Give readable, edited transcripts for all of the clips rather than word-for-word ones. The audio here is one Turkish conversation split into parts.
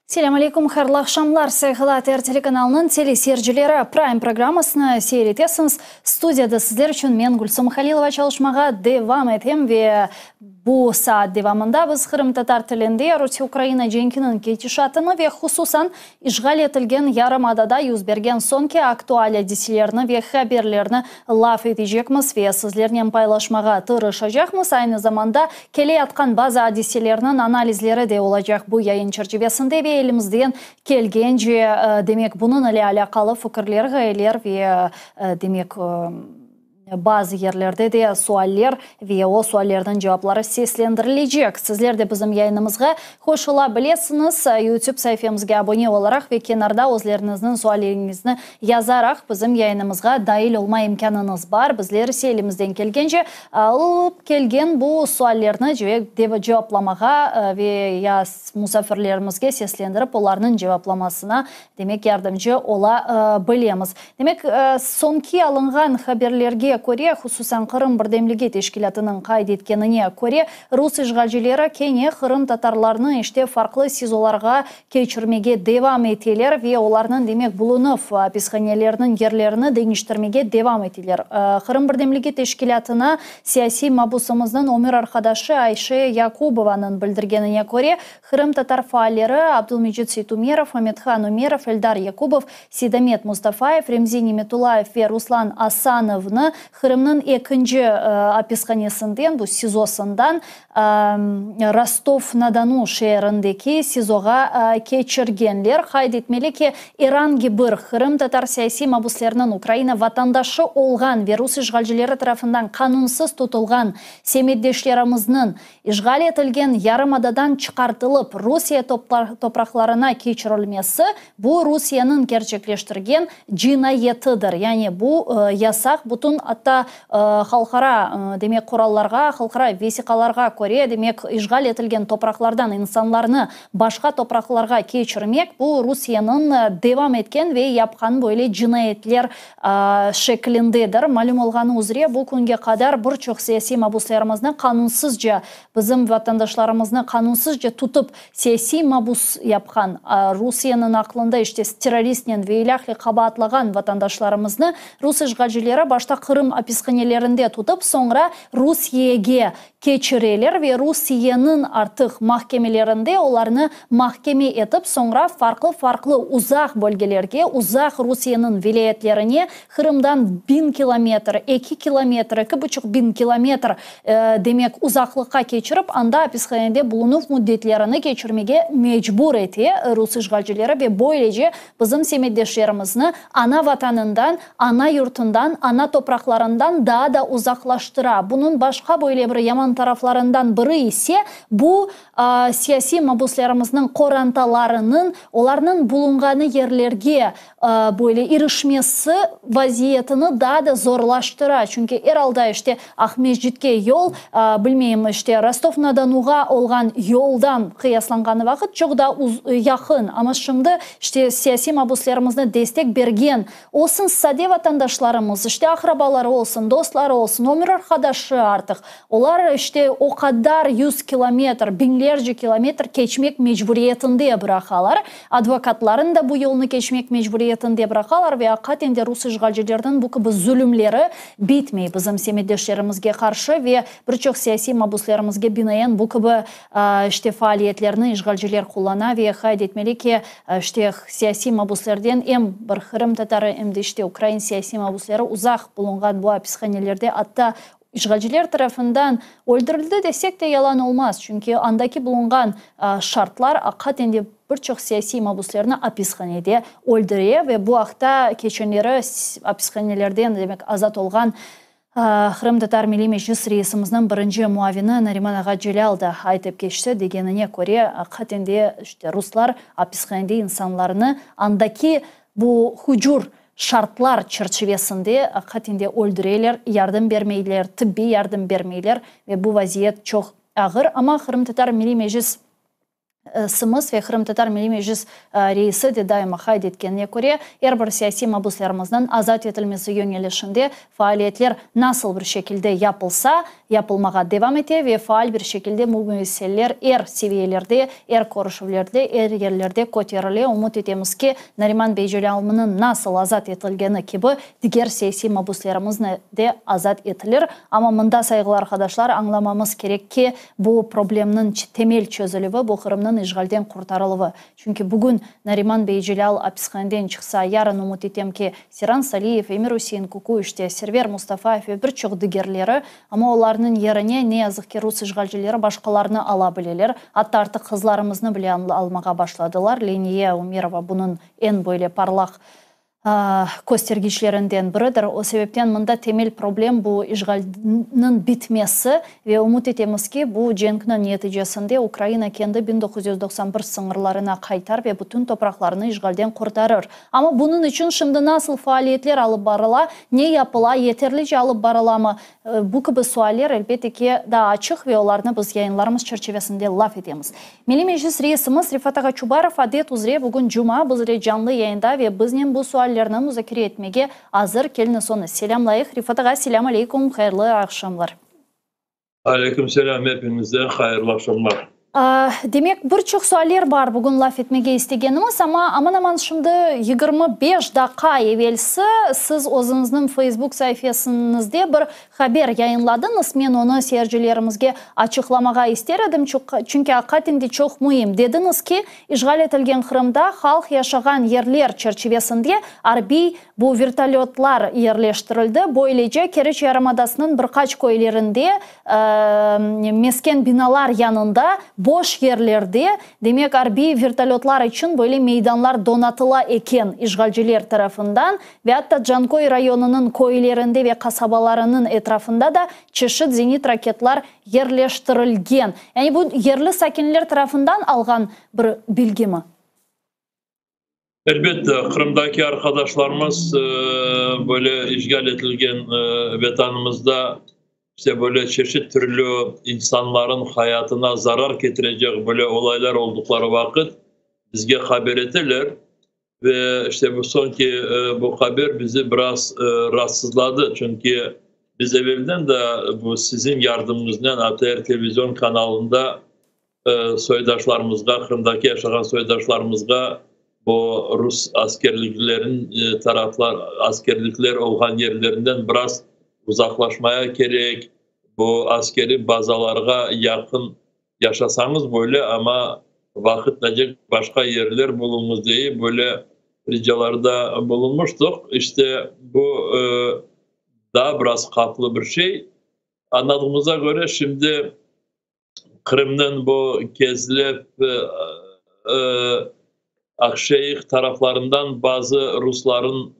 Selam aleykum, hayırlı akşamlar. Sayıgıla телеканалының телесерджілері Prime программасына seyretесіңіз. Студияда sizler үшін мен Гүлсім Халилова çalışmaға devam etем ve bu saat devamında biz Kırım Tatar tilinde Rusya Ukrayna cenkinin geçişatını ve hususan işgal etilgen Yarımada'da yüz bergen sonki aktual hadiselerini ve haberlerini laf edecekmiz ve sizlerle paylaşmağa tırışacakmiz. Aynı zamanda keleyatkan bazı hadiselerinin analizleri de olacak bu yayın çerçevesinde ve elimizden kelgence demek bunun ile alakalı fikirler, gayeler ve demek bazı yerlerde de sualler ve o suallerden cevapları seslendirilecek. Sizler de bizim yayınımızga hoş olabilirsiniz. YouTube sayfamızga abone olarak ve kenarda özlerinizin suallerinizni yazarak bizim yayınımızga dahil olma imkanınız var. Bizler ise elimizden kelgence alıp kelgen bu suallerini cevaplamağa ve ya musafirlerimizge seslendirip onların cevaplamasına demek yardımcı olabiliriz. Demek sonki alıngan haberlerge Kore, hususan Kırım Birdemligi Teşkilatı'nın kaydetkenine Kore, Rus işgalcileri kene Kırım Tatarlarını işte farklı sizolarga geçirmege devam ettiler ve onların demek bulunup hapishanelerinin yerlerini değiştirmege devam ettiler. Kırım Birdemligi Teşkilatı'na siyasi mabusumuzun ömür arkadaşı Ayşe Yakubova'nın bildirgenine Kore, Kırım Tatar faalleri Abdülmecit Seytumerov, Ahmethan Umerov, Eldar Yakubov, Sidamet Mustafaev, Remzi Nimetulaev ve Ruslan Asanov'ны Kırım'ın ikinci hapishanesinden, bu sizosundan Rostov-na-Donu şehrindeki sizoga geçirgenler kaydetmeli ki İran gibi Kırım Tatar siyasi mabuslarının Ukrayna vatandaşı olgan ve Rus işgalcileri tarafından kanunsuz tutulgan semiddeşlerimizin işgal etilgen Yarımadadan çıkartılıp Rusya topraklarına geçirilmesi bu Rusya'nın gerçekleştirgen cinayetidir. Yani bu yasak bütün hatta halkara demek kurallarga, halkara vesikalarga Kore demek işgal etilgen topraklardan insanlarını başka topraklarga geçirmek bu Rusya'nın devam etken ve yapkan böyle cinayetler şeklindedir. Malum olganı üzere bu günge kadar birçok siyasi mabuslarımızın kanunsuzca bizim vatandaşlarımızın kanunsuzca tutup siyasi mabus yapkan Rusya'nın aklında işte teröristle ve ilahli kabahatlagan vatandaşlarımızı Rus işgalcileri başta Kırım hapishanelerinde tutup sonra Rusya'ya geçirirler ve Rusya'nın artık mahkemelerinde onlarını mahkeme etip sonra farklı uzak bölgelerge, uzak Rusya'nın vilayetlerine Kırım'dan 1000 kilometre, 2 kilometre, 2,5 kilometre demek uzaklığa geçirip anda hapishanede bulunup müddetlerini geçirmeye mecbur etti Rus işgalcileri ve böylece bizim semiddeşlerimizni ana vatanından, ana yurtundan, ana topraklarından daha da uzaklaştıra. Bunun başka böyle bir yaman taraflarından biri ise bu siyasi mabuslarımızın korantalarının onların bulunganı yerlerge böyle erişmesi vaziyetini daha da zorlaştıra. Çünkü herhalde işte Ahmetjitke yol bilmeyeyim işte Rostov-na-Donu'ga olgan yoldan kıyaslanğanı vakit çok da yakın. Ama şimdi işte siyasi mabuslarımızına destek bergen olsun sade vatandaşlarımız işte akrabaları olsun, dostları olsun, ömür arkadaşı artık. Onlar işte o kadar 100 kilometre, binlerce kilometre geçmek mecburiyetinde bırakalar. Advokatların da bu yolunu geçmek mecburiyetinde bırakalar ve hakikaten de Rus işgalcilerinin bu gibi zulümleri bitmeyi bizim semiddeşlerimizge karşı ve birçok siyasi mabuslarımızga binaen bu gibi işte faaliyetlerini işgalciler kullana ve kaydetmeli ki işte siyasi mabuslardan hem bir Kırım Tatarı hem de işte Ukrayna siyasi mabusları uzak bulungan bu hapishanelerde hatta işgalciler tarafından öldürüldü desek de yalan olmaz. Çünkü andaki bulungan şartlar hakikaten de birçok siyasi mabuslarını hapishanede öldürüyor ve bu hafta geçenleri hapishanelerden demek azat olgan Kırım Tatar Milli Meclis Reisimizin birinci muavini Nariman Ağa Celal da aytıp geçti degenine göre hakikaten de işte Ruslar hapishanede insanlarını andaki bu hücur şartlar çerçevesinde hakikaten de öldürüyorlar, yardım vermeyler, tıbbi yardım vermeyler ve bu vaziyet çok ağır ama Kırım Tatar Milli Meclis Sımız ve Kırım Tatar Milli Meclis Reisi de daima kaydetkenine göre her bir siyasi mabuslarımızdan azat edilmesi yönelişinde faaliyetler nasıl bir şekilde yapılsa yapılmağa devam ete ve faal bir şekilde bu meseleler seviyelerde, koşullarda, yerlerde ko'tariladi. Umut etemiz ki Nariman Beycilalov'un nasıl azat etilgeni gibi diğer siyasi mahbuslarımız de azat etilir. Ama mında saygılı arkadaşlar anlamamız gerek ki bu problemin temel çözülüvü, bu Kırım'ın işgalden kurtarılıvı. Çünkü bugün Nariman Beycilal hapishaneden çıksa yarın umut etem ki Siran Saliyev, Emir Hüseyin Kuku, işte Server Mustafaev ve birçok diğerleri, ama onların yerine ne yazık ki Rus işgalcileri başkalarını alabilirler. Hatta artık kızlarımızı bile almaya başladılar. Leniye Umirova bunun en böyle parlak göstergeçlerinden biridir. O sebepten mında temel problem bu işgalinin bitmesi ve umut etemiz ki bu cenkinin neticesinde Ukrayna kendi 1991 sınırlarına kaytar ve bütün topraklarını işgalden kurtarır. Ama bunun için şimdi nasıl faaliyetler alıp barıla, ne yapıla, yeterlice alıp barıla mı? Bu gibi sualler elbette ki daha açık ve onlarını biz yayınlarımız çerçevesinde laf edemiz. Milli Meclis Reisimiz Rifat Ağa Çubarov adet üzere bugün Cuma bizle canlı yayında ve bizden bu suallerini müzakere etmeye hazır. Kelini sonu selamlayık. Rifat Ağa, selamu aleyküm, hayırlı akşamlar. Aleyküm selam, hepinize hayırlı akşamlar. Demek birçok sualler var bugün laf etmeye istegenimiz, ama aman şimdi 25 dakika evvelsi siz o'zingizning Facebook sayfasınızda bir haber yayınladınız. Men onu seyircilerimizge açıklamaga ister edim. Çünkü hakikaten çok mühim. Dediniz ki işgal etilgen Kırım'da halk yaşayan yerler çerçevesinde harbiy bu vertolyotlar yerleştirildi. Böylece Kereç Yarımadası'nın birkaç köylerinde mesken binalar yanında boş yerlerde demek harbiy vertolyotlar için böyle meydanlar donatıla eken işgalciler tarafından ve hatta Cankoy rayonunun köylerinde ve kasabalarının etrafında da çeşit zenit raketler yerleştirilgen. Yani bu yerli sakinler tarafından algan bir bilgi mi? Elbette Kırım'daki arkadaşlarımız böyle işgal edilgen vatanımızda İşte böyle çeşit türlü insanların hayatına zarar getirecek böyle olaylar oldukları vakit bizge haber ederler. Ve işte bu sonki bu haber bizi biraz rahatsızladı. Çünkü biz evvelden de bu sizin yardımınızla ATR televizyon kanalında soydaşlarımızga, Kırım'daki yaşayan soydaşlarımızga bu Rus askerliklerin askerlikler olan yerlerinden biraz uzaklaşmaya gerek, bu askeri bazalarga yakın yaşasanız böyle ama vakitlecek başka yerler bulunuz diye böyle ricalarda bulunmuştuk. İşte bu daha biraz kaplı bir şey. Anladığımıza göre şimdi Kırım'ın bu Kezlev Akşehir taraflarından bazı Rusların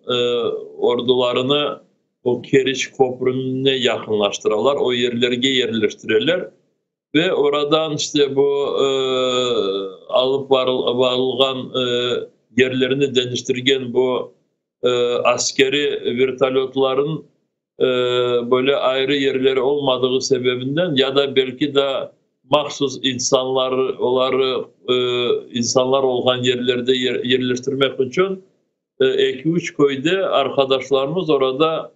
ordularını o Keriç Köprü'ne yakınlaştırırlar, o yerlerge yerleştirirler ve oradan işte bu alıp varılgan yerlerini değiştirgen bu askeri vertolyotların böyle ayrı yerleri olmadığı sebebinden ya da belki de mahsus insanlar olan yerlerde yerleştirmek için 2-3 köyde arkadaşlarımız orada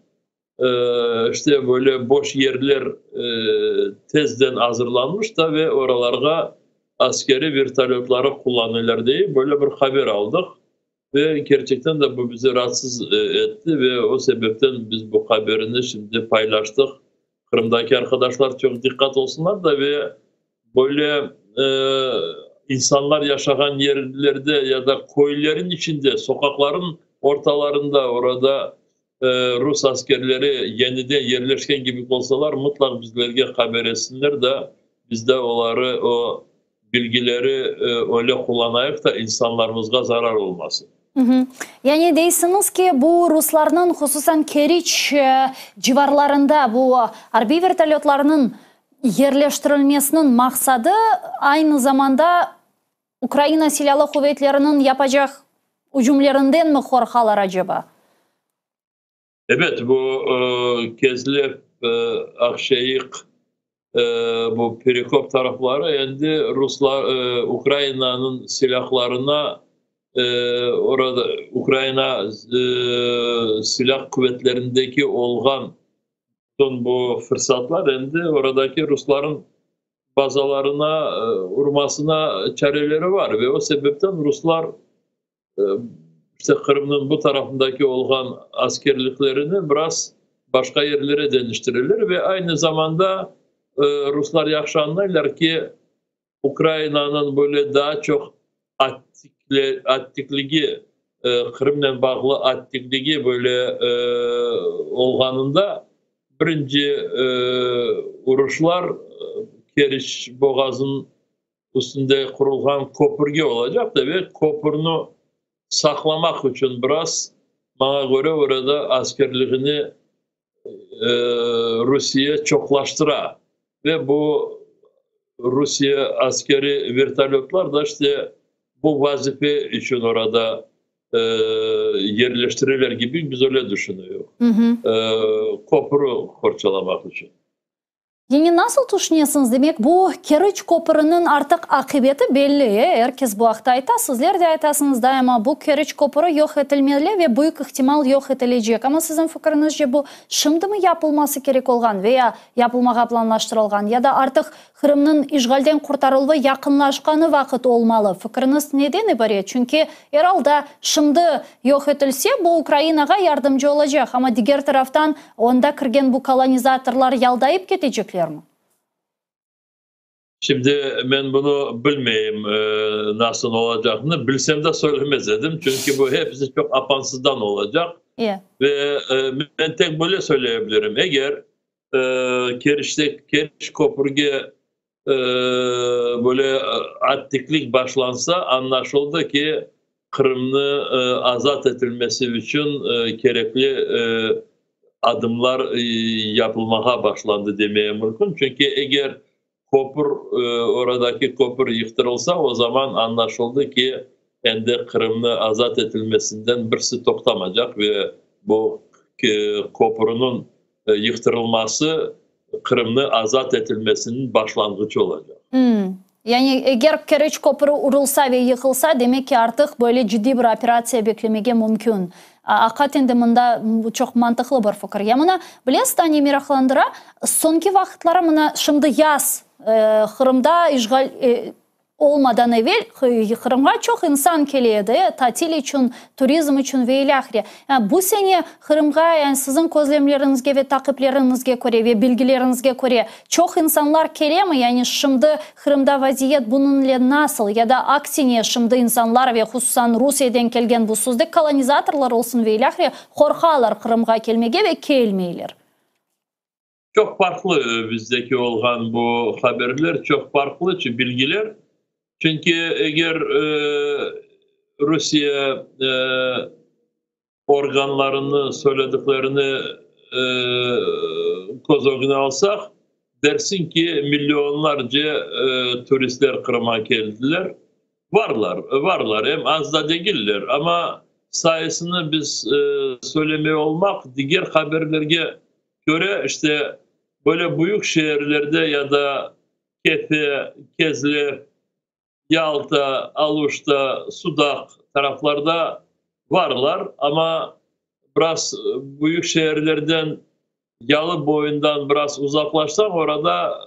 işte böyle boş yerler tezden hazırlanmış da ve oralarda askeri vertolyotları kullanırlar diye böyle bir haber aldık. Ve gerçekten de bu bizi rahatsız etti ve o sebepten biz bu haberini şimdi paylaştık. Kırım'daki arkadaşlar çok dikkat olsunlar da ve böyle insanlar yaşayan yerlerde ya da köylerin içinde, sokakların ortalarında orada Rus askerleri yeniden yerleşken gibi olsalar mutlaka bizlerge haber etsinler de biz de onları o bilgileri öyle kullanayık da insanlarımızga zarar olmasın. Yani deysiniz ki bu Ruslarının hususan Keriç civarlarında bu harbiy vertolyotlarının yerleştirilmesinin maksadı aynı zamanda Ukrayna Silahlı Kuvvetleri'nin yapacak hücumlarından mı korkarlar acaba? Evet, bu Kezlev, Akşehir, bu Perikop tarafları endi Ruslar Ukrayna'nın silahlarına orada Ukrayna silah kuvvetlerindeki olgan bütün bu fırsatlar hem de oradaki Rusların bazalarına vurmasına çareleri var ve o sebepten Ruslar e, işte Kırım'ın bu tarafındaki olan askerliklerini biraz başka yerlere dönüştürürler ve aynı zamanda Ruslar yaxşı anlarlar ki Ukrayna'nın böyle daha çok attikliği Kırım'la bağlı attikliği böyle olganında birinci vuruşlar Keriş Boğazı'nın üstünde kurulgan köprü olacak da ve köprünü saklamak için biraz bana göre orada askerliğini Rusya çoklaştıra ve bu Rusya askeri vertolyotlar da işte bu vazife için orada yerleştirirler gibi biz öyle düşünüyoruz. Köprü kurçalamak için. Yani nasıl düşünüyorsunuz? Demek bu Kerç Köprünün artık akıbeti belli. Herkes bu haqda ayta. Sizler de aytasınız daima bu Kerç Köprü yok etilmeli ve büyük ihtimal yok etilecek. Ama sizin fikrinizce bu şimdi mi yapılması gerek olgan veya yapılmağa planlaştırılgan ya da artık Kırım'ın işgalden kurtarıldığı yakınlaşkanı vakit olmalı. Fikriniz neden ibaret? Çünkü herhalde şimdi yok etilse bu Ukrayna'ya yardımcı olacak. Ama diğer taraftan onda kirgen bu kolonizatorlar yaldayıp gidecekler mi? Şimdi ben bunu bilmeyeyim nasıl olacağını. Bilsem de söylemez dedim. Çünkü bu hepsi çok apansızdan olacak. Yeah. Ve ben tek böyle söyleyebilirim. Eğer Keriş Köprü'ye böyle attiklik başlansa anlaşıldı ki Kırım'ı azat edilmesi için gerekli adımlar yapılmaya başlandı demeye mümkün. Çünkü eğer oradaki köprü yıktırılsa o zaman anlaşıldı ki kendi Kırım'ı azat edilmesinden birisi toktamayacak ve bu köprünün yıktırılması Kırım'ı azat edilmesinin başlangıcı olacak. Yani eğer Kerç Köprü urulsa ve yıkılsa demek ki artık böyle ciddi bir operasiya beklemege mümkün. Hakikaten de bunda bu çok mantıklı bir fikir. Ya buna bilesiz tane meraklandıra sonki vakitlara buna şimdi yaz Kırım'da işgal olmadan evvel Kırım'a çok insan geliyordu. Tatil için, turizm için ve ilahire. Yani bu sene Kırım'a yani sizin gözlemlerinizge ve takiplerinizge göre ve bilgilerinizge göre çok insanlar geliyor mu? Yani şimdi Kırım'da vaziyet bununla nasıl? Ya da aksine şimdi insanlar ve hususan Rusya'dan gelgen bu sözde kolonizatorlar olsun ve ilahire korkarlar Kırım'a gelmeye ve gelmeyler. Çok farklı bizdeki olan bu haberler, çok farklı bilgiler. Çünkü eğer Rusya organlarını söylediklerini göz önüne alsak dersin ki milyonlarca turistler Kırım'a geldiler. Varlar. Hem az da değiller ama sayısını biz söylemeye olmak diğer haberlerine göre işte böyle büyük şehirlerde ya da Kefe, Kezlev, Yalta, Aluş'ta, Sudak taraflarda varlar ama biraz büyük şehirlerden Yalı boyundan biraz uzaklaşsan orada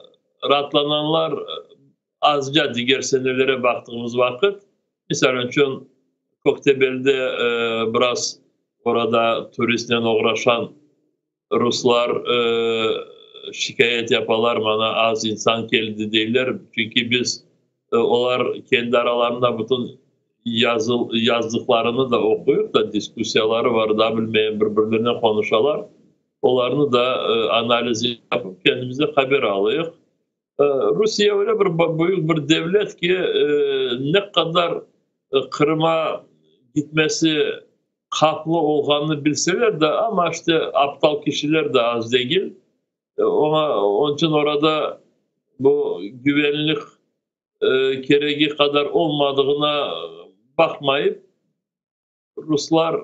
rahatlananlar azca diğer senelere baktığımız vakit. Misal için Koktebel'de biraz orada turistle uğraşan Ruslar şikayet yaparlar bana az insan geldi değiller. Çünkü biz onlar kendi aralarında bütün yazdıklarını da okuyup da diskusyaları var da bilmeyen birbirlerine konuşalar. Onlarını da analiz yapıp kendimize haber alıyoruz. Rusya öyle büyük bir devlet ki ne kadar Kırım'a gitmesi haklı olduğunu bilseler de ama işte aptal kişiler de az değil. Onun için orada bu güvenlik gereği kadar olmadığına bakmayıp Ruslar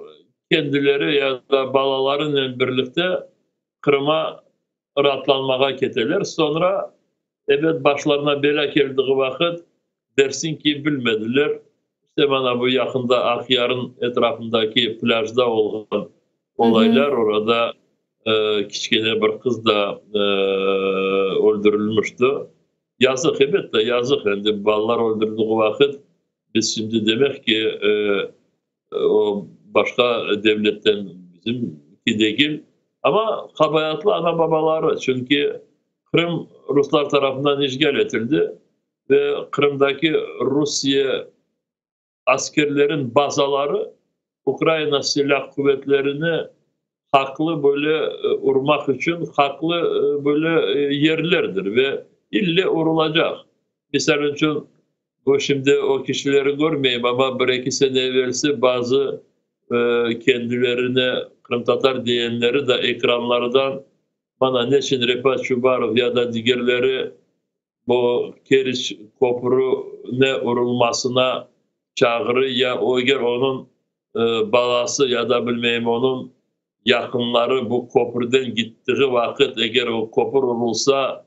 kendileri ya da balalarıyla birlikte Kırım'a rahatlanmaya gittiler. Sonra evet başlarına bela geldiği vakit dersin ki bilmediler. İşte bana bu yakında Akyar'ın etrafındaki plajda olan olaylar orada Kiçkene bir kız da öldürülmüştü. Yazık, evet de yazık. Yani ballar öldürdüğü vakit biz şimdi demek ki o başka devletten bizimki değil ama kabahatlı ana babaları. Çünkü Kırım Ruslar tarafından işgal edildi ve Kırım'daki Rusya askerlerin bazaları Ukrayna silah kuvvetlerini haklı böyle vurmak için haklı böyle yerlerdir ve ille vurulacak. Misal için bu şimdi o kişileri görmeyeyim ama bir iki sene evvelsi bazı kendilerine Kırım Tatar diyenleri de ekranlardan bana neçin Refat Çubarov ya da diğerleri bu Keriç Kopuru ne vurulmasına çağırı ya o eğer onun balası ya da bilmeyeyim onun yakınları bu köprüden gittiği vakit eğer o köprü vurulsa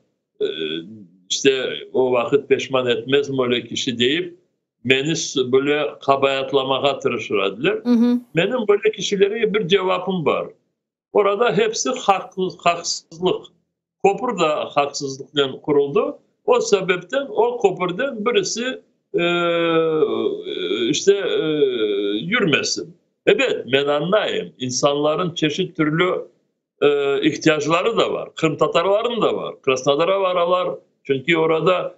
işte o vakit peşman etmez mi öyle kişi deyip beni böyle kabayatlamaya tırışırdılar. Benim böyle kişilere bir cevabım var. Orada hepsi haksızlık. Köprü da haksızlıkla kuruldu. O sebepten o köprüden birisi yürümesin. Evet, ben anlayayım. İnsanların çeşit türlü ihtiyaçları da var. Kırım Tatarların da var. Krasnodar'a varalar. Çünkü orada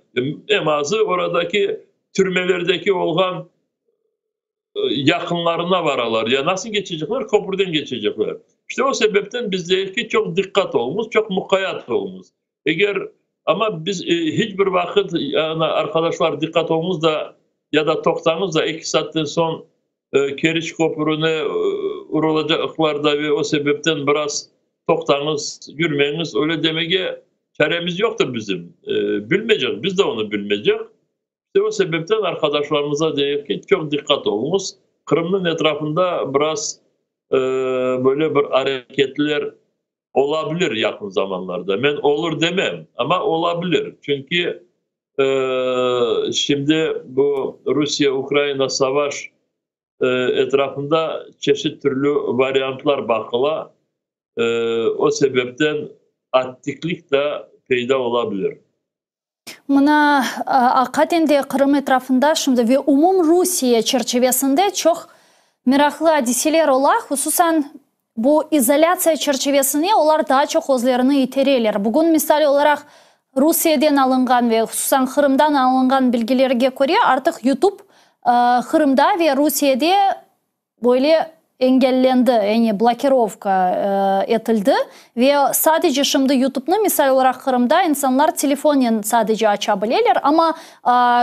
en azı oradaki türmelerdeki olan yakınlarına varalar. Ya nasıl geçecekler? Köprüden geçecekler. İşte o sebepten biz değil ki çok dikkat olmuş, çok mukayyet olmuş. Ama biz hiçbir vakit yani arkadaşlar dikkat olmuş da ya da toktanız da 2 saatten son Keriç Köprü'ne uğrayacaklar da ve o sebepten biraz toktanız, yürümeyiniz öyle demeye çaremiz yoktur bizim. Bilmeyecek, biz de onu bilmeyecek. İşte o sebepten arkadaşlarımıza diyor ki çok dikkat olmuş. Kırım'ın etrafında biraz böyle bir hareketler olabilir yakın zamanlarda. Ben olur demem ama olabilir. Çünkü şimdi bu Rusya-Ukrayna savaş etrafında çeşit türlü varyantlar bakıla. O sebepten attiklik de peyda olabilir. Mına hakikaten Kırım etrafında şimdi ve umum Rusya çerçevesinde çok meraklı hadiseler ola. Hususan bu izolasiya çerçevesine onlar daha çok özlerini yitiriyorlar. Bugün misal olarak Rusya'dan alıngan ve hususan Kırım'dan alıngan bilgilerine göre artık YouTube Kırım'da ve Rusya'da böyle engellendi, yani blokirovka edildi ve sadece şimdi YouTube'nu misal olarak Kırım'da insanlar telefonla sadece açabilirler ama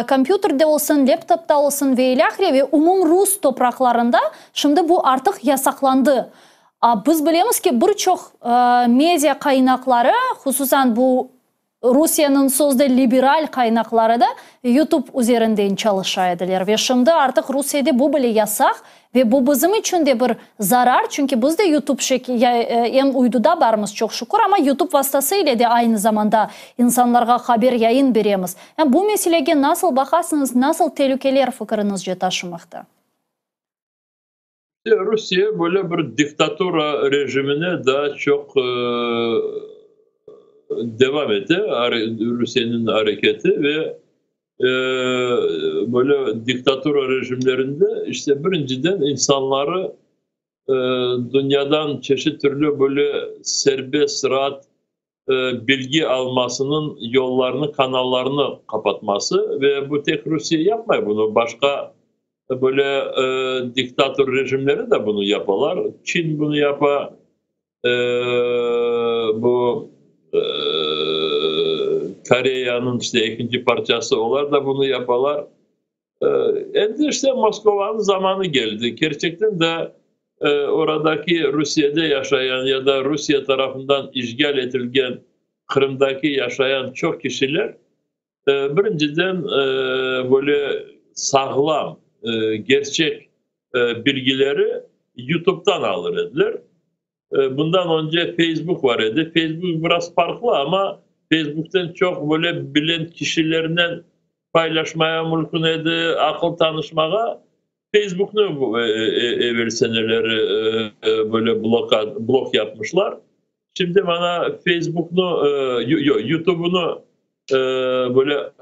kompüterde olsun, laptopta olsun ve ilahire ve umum Rus topraklarında şimdi bu artık yasaklandı. Biz biliyoruz ki birçok medya kaynakları, hususan bu Rusya'nın sözde liberal kaynakları da YouTube üzerinden çalışıyorlar ve şimdi artık Rusya'da bu bile yasak ve bu bizim için de bir zarar çünkü biz de YouTube hem uyduda varımız çok şükür ama YouTube vasıtasıyla da aynı zamanda insanlara haber yayın veremiz. Yani bu meseleye nasıl bakarsınız, nasıl tehlikeler fikrinizce taşımakta? Rusya böyle bir diktatura rejimine daha çok devam etti. Rusya'nın hareketi ve böyle diktatura rejimlerinde işte birinciden insanları dünyadan çeşit türlü böyle serbest, rahat bilgi almasının yollarını, kanallarını kapatması ve bu tek Rusya yapmıyor bunu. Başka böyle diktatör rejimleri de bunu yaparlar. Çin bunu yapar. Bu Kore'nin işte ikinci parçası onlar da bunu yaparlar. Elde işte Moskova'nın zamanı geldi. Gerçekten de oradaki Rusya'da yaşayan ya da Rusya tarafından işgal edilen Kırım'daki yaşayan çok kişiler birinciden böyle sağlam, gerçek bilgileri YouTube'dan alırdılar. Bundan önce Facebook var idi. Facebook biraz farklı ama Facebook'tan çok böyle bilen kişilerle paylaşmaya mümkün idi, akıl tanışmaya. Facebook'u evvel seneleri böyle blok yapmışlar. Şimdi bana Facebook'unu, YouTube'unu böyle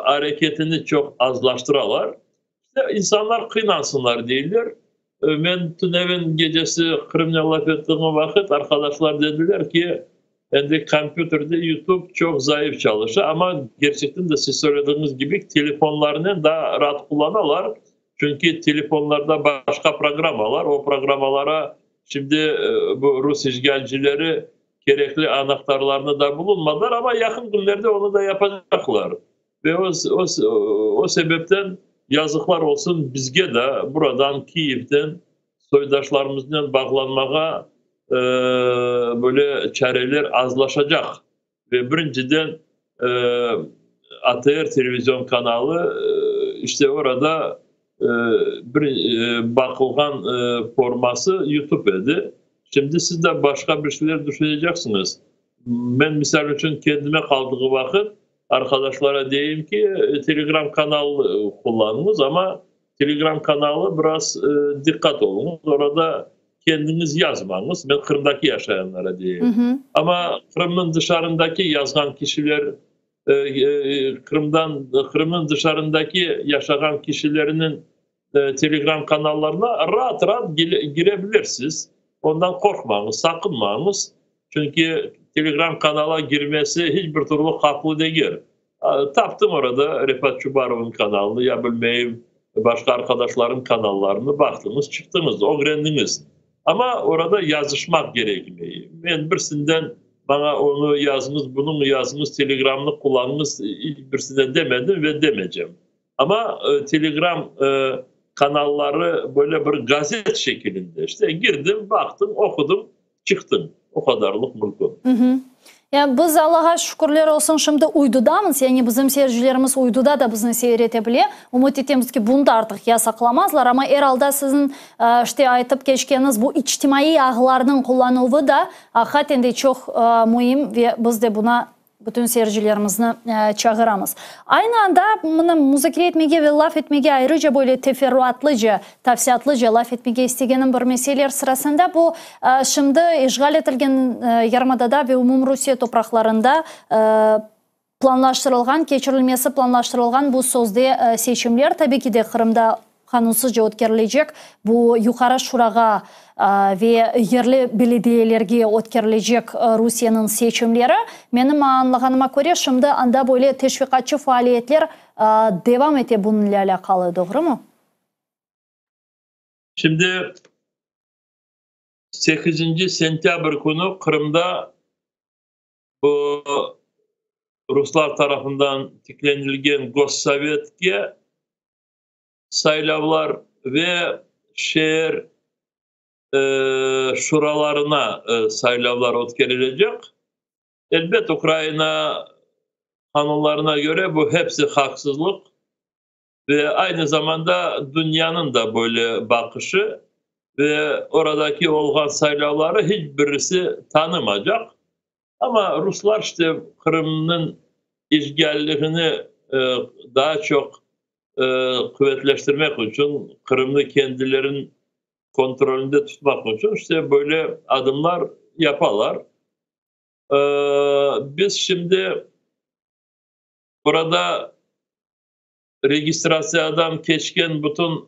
hareketini çok azlaştıralar. İşte insanlar kıynansınlar değiller. Ben Tünev'in gecesi Kırım'la laf ettiğim vakit arkadaşlar dediler ki kendi kompüterde YouTube çok zayıf çalışır ama gerçekten de siz söylediğiniz gibi telefonlarını daha rahat kullanırlar. Çünkü telefonlarda başka programalar, o programalara şimdi bu Rus işgalcileri gerekli anahtarlarını da bulunmadılar ama yakın günlerde onu da yapacaklar. Ve o sebepten yazıklar olsun bizge de buradan Kiev'den soydaşlarımızla bağlanmaya böyle çareler azlaşacak. Ve birinciden ATR televizyon kanalı işte orada bakılgan forması YouTube'di. Şimdi siz de başka bir şeyler düşüneceksiniz. Ben misal için kendime kaldığı vakit arkadaşlara diyeyim ki Telegram kanalı kullanınız ama Telegram kanalı biraz dikkat olunuz. Orada kendiniz yazmanız. Ben Kırım'daki yaşayanlara diyeyim. Hı hı. Ama Kırım'ın dışarındaki yazan kişiler Kırım'ın dışarındaki yaşayan kişilerinin Telegram kanallarına rahat rahat girebilirsiniz. Ondan korkmayınız, sakınmayınız. Çünkü Telegram kanala girmesi hiçbir türlü haklı değil. Taptım orada Refat Çubarov'un kanalını, ya bilmeyeyim başka arkadaşların kanallarını baktınız, çıktınız, öğrendiniz. Ama orada yazışmak gerekmiyor. Ben birisinden bana onu yazınız, bunu mu yazınız, Telegram'ını kullanınız, hiçbirisinden demedim ve demeyeceğim. Ama Telegram kanalları böyle bir gazet şeklinde. İşte girdim, baktım, okudum, çıktım. O kadarlık mümkün. Hı hı. Ya biz Allah'a şükürler olsun şimdi uydudamız. Yani bizim seyircilerimiz uyduda da bizni seyretebilir. Umut etemiz ki bunu da artık yasaklamazlar ama herhalde sizin işte aytıp geçkeniz bu içtimai ağlarının kullanılığı da hakikaten çok mühim ve biz de buna bütün seyircilerimizni çağıramız. Aynı anda bunu müzakere etmege ve laf etmege ayrıca böyle teferruatlıca, tafsiyatlıca laf etmege istegenim bir meseleler sırasında bu şimdi işgal etilgen Yarımada'da ve umum Rusya topraklarında planlaştırılgan, geçirilmesi planlaştırılgan bu sözde seçimler tabii ki de Kırım'da kanunsuzca ötkerilecek. Bu yukarı şuraga ve yerli belediyelerge ötkerilecek Rusya'nın seçimleri. Benim anlaganyma göre şimdi anda böyle teşvikatçı faaliyetler devam ete bununla alakalı, doğru mu? Şimdi 8. sentyabr günü Kırım'da bu Ruslar tarafından tiklenilgen Gossovjet'e saylavlar ve şehir şuralarına saylavlar ötkerilecek. Elbet Ukrayna kanunlarına göre bu hepsi haksızlık ve aynı zamanda dünyanın da böyle bakışı ve oradaki olgan saylavları hiçbirisi tanımayacak. Ama Ruslar işte Kırım'ın işgalliğini daha çok kuvvetleştirmek için, Kırım'ı kendilerinin kontrolünde tutmak için işte böyle adımlar yaparlar. Biz şimdi burada registrasyadan geçken bütün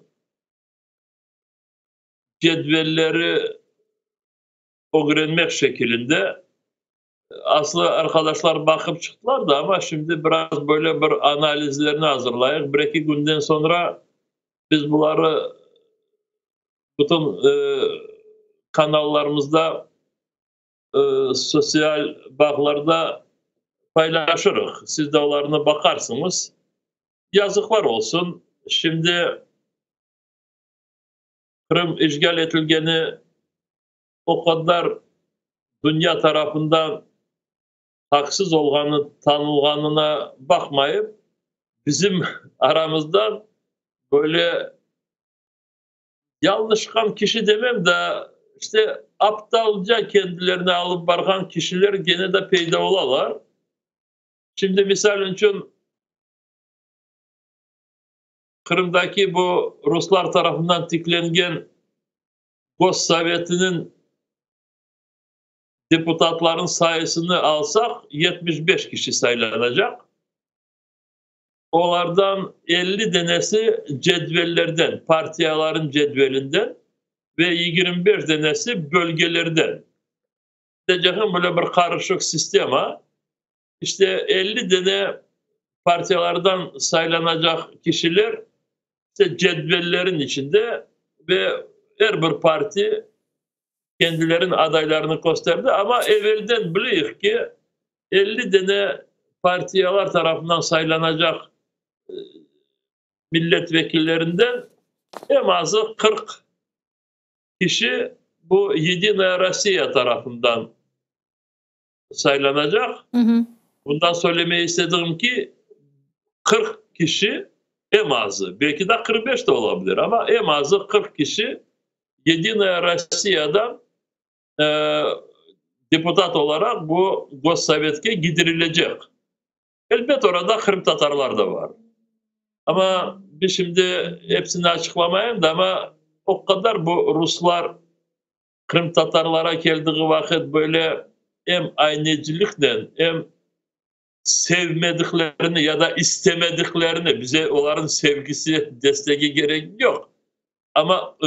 cedvelleri öğrenmek şeklinde aslında arkadaşlar bakıp çıktılar da ama şimdi biraz böyle bir analizlerini hazırlayıp bir iki günden sonra biz bunları bütün kanallarımızda sosyal bağlarda paylaşırız. Siz de onlarına bakarsınız. Yazıklar olsun. Şimdi Kırım işgal edilgeni o kadar dünya tarafından haksız olganı tanılganına bakmayıp bizim aramızdan böyle yanlışkan kişi demem de işte aptalca kendilerini alıp barkan kişiler gene de peyda olalar. Şimdi misal için Kırım'daki bu Ruslar tarafından tiklengen Gossovjet'inin deputatların sayısını alsak 75 kişi saylanacak. Onlardan 50 tanesi cedvellerden, partiyaların cedvelinden ve 25 tanesi bölgelerden. Diyeceğim böyle bir karışık sistema. İşte 50 tane partiyalardan saylanacak kişiler işte cedvellerin içinde ve her bir parti kendilerinin adaylarını gösterdi ama evvelden biliyoruz ki 50 tane partiyalar tarafından saylanacak milletvekillerinden en azı 40 kişi bu Yedinaya Rossiya tarafından saylanacak. Bundan söylemeyi istediğim ki 40 kişi en azı, belki de 45 de olabilir ama en azı 40 kişi Yedinaya Rossiya'dan deputat olarak bu Gossovjet'e gidirilecek. Elbette orada Kırım Tatarlar da var. Ama biz şimdi hepsini açıklamayayım da ama o kadar bu Ruslar Kırım Tatarlara geldiği vakit böyle hem aynecilikle hem sevmediklerini ya da istemediklerini, bize onların sevgisi, desteği gerek yok. Ama